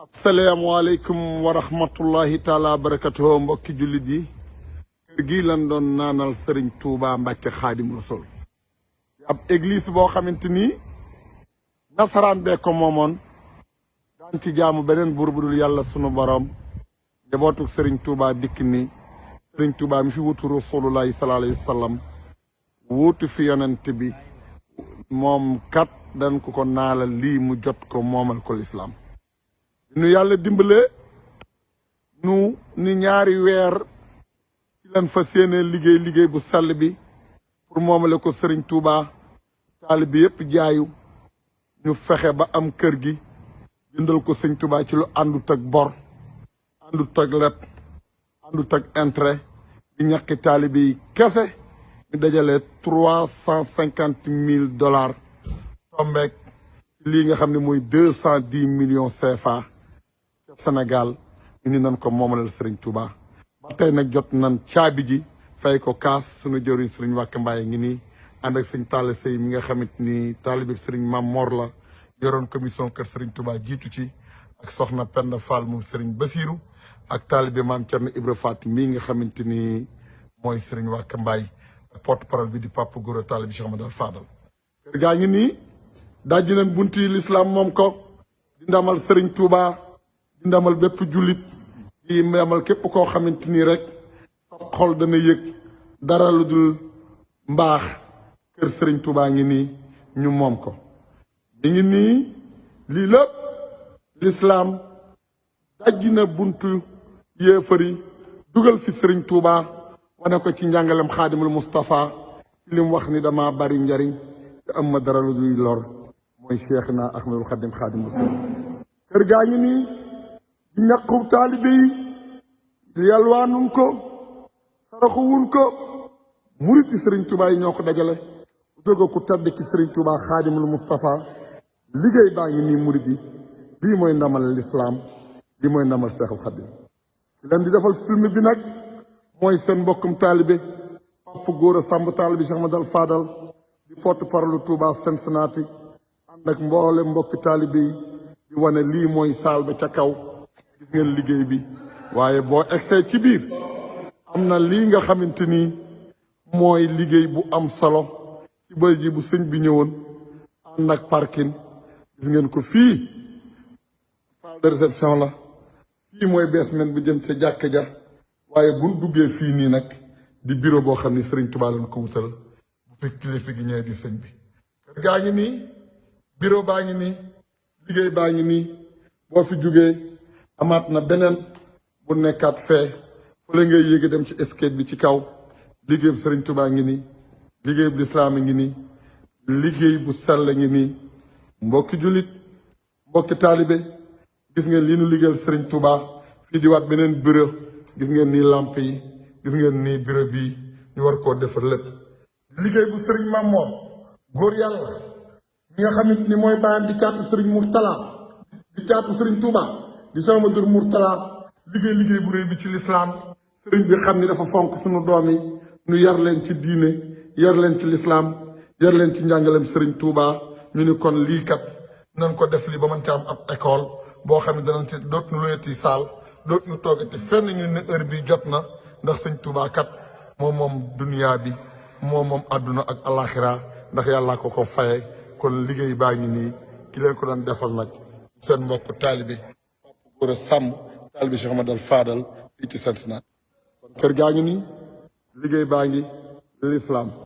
asalaamaaleykum wa rahmatullahi taala barakatuhu mbokki jullit yi kër gi lan doon naanal Serigne Touba Mbacke Xaadim Rasul ab église boo xamante ni nasaraan bee ko moomoon daan ci jaamu beneen buur bu dul yàlla sunu borom njabootu Serigne Touba dikk ni Serigne Touba mi fi wutu rasulullahi sallallahu alayhi wa sallam wuutu fi yonent bi moom kat dañ ko naalal lii mu jot ko moomal ko lislaam nu yàlla dimbale nu ni ñaari weer ci lan fa séenee liggéey bu sell bi pour moomale ko Serigne Touba taalibe bi yëpp jaayu ñu fexe ba am kër gi jëndal ko Serigne Touba ci lu àndut ak bor àndut ak leb àndut ak intérêt di ñàkki taalibe yi kese ñu dajale $350,000 tombeek ci lii nga xam ne mooy 210 millions CFA ca Sénégal ñu ni nan ko moomalal Serigne Touba ba tey nag jot nan caabi ji fay ko kaas suñu jëriñ Serigne Wacké Mbaye ngi nii ànd ak Serigne Talla Sey mi nga xamante ni taalibe Serigne Mame Mor la yoroon commission kër Serigne Touba jiitu ci ak soxna Penda Fall moom Serigne Bassirou ak taalibe Mame Thierno Ibra Faty mii nga xamante ni mooy Serigne Wacké Mbaye porte parole bi di Papa Gora taalibe Cheikh Amadou Fadal kër gaa ngi nii dajji nañ bunti l'islam moom ko di ndamal Serigne Touba di ndamal bépp jullit di ndamal képp koo xamante ni rek sa xol dana yëg dara lu dul mbaax kër Serigne Touba ngi nii ñu moom ko di ngi nii lii lépp l'islam dajji na buntu yéefari dugal fi Serigne Touba wane ko ci njàngalem Xaadimul Moustapha ci lim wax ni dama bari njariñ te am ma dara lu dul lor mooy Cheikh na Ahmadul Xadim Xaadim Rasul kër gaa ngi nii di ñàqu taalibe yi yalwaanun ko saraxuwun ko muriti Serigne Touba yi ñoo ko dajale jóge ku tedd ki Serigne Touba Xaadimul Moustapha liggéey baa ngi nii murit yi lii mooy ndamal lislaam lii mooy ndamal Seexul Xadim ci leen di defal film bi nag mooy seen mbokkum taalibe Papa Gora Samb taalibe Cheikh Amadou Fadal di porte parole Touba Cincinnati ànd ak mboole mbokki taalibe yi di wane lii mooy saal ba ca kaw gis ngeen liggéey bi waaye boo egsee ci biir am na lii nga xamante ni mooy liggéey bu am solo ci bëri ji bu sëñ bi ñëwoon ànd ak parking gis ngeen ko fii salle de réception la fii mooy basement bi jëm ca jàkk ja waaye buñ duggee fii nii nag di bureau boo xam ni Serigne Touba lañ ko wutal bu fi kilifa gi ñëwee di sëñ bi kër gaa ngi nii bureau baa ngi nii liggéey baa ngi nii boo fi jugee amaat na beneen bu nekkaat fee fële ngay yéege dem ci escalier bi ci kaw liggéey bu Serigne Touba ngi nii liggéey bu lislaam ngi nii liggéey bu sell ngi nii mbokki jullit mbokki taalibe gis ngeen lii nu liggéeyal Serigne Touba fii di waat beneen bureau gis ngeen nii lamp yi gis ngeen nii bureau bii ñu war koo defar lépp liggéey bu Serigne Mame Mor góor yàlla mi nga xamante ni mooy bàyyam di caatu Serigne Mourtala di caatu Serigne Touba di Cheikh Amadou Mourtala liggéey bu réy bi ci lislaam Serigne bi xam ni dafa fonk suñu doom yi ñu yar leen ci diine yar leen ci lislaam yar leen ci njàngalem Serigne Touba ñu ni kon lii kat nañ ko def lii ba mën ci am ab école boo xam ne danañ ci doot nu loyati saal doot nu toogati fenn ñu ne heure bi jot na ndax Sëñ Touba kat moom duniyaa bi moom àdduna ak alaxira ndax yàllaa ko faye kon liggéey baa ngi nii ki leen ko doon defal nag seen mbokk taalibe Papa Gora Samb taalibe Cheikh Amadou Fadal fii ci Cincinnati kon kër gaa ngi nii liggéey baa ngi lislaam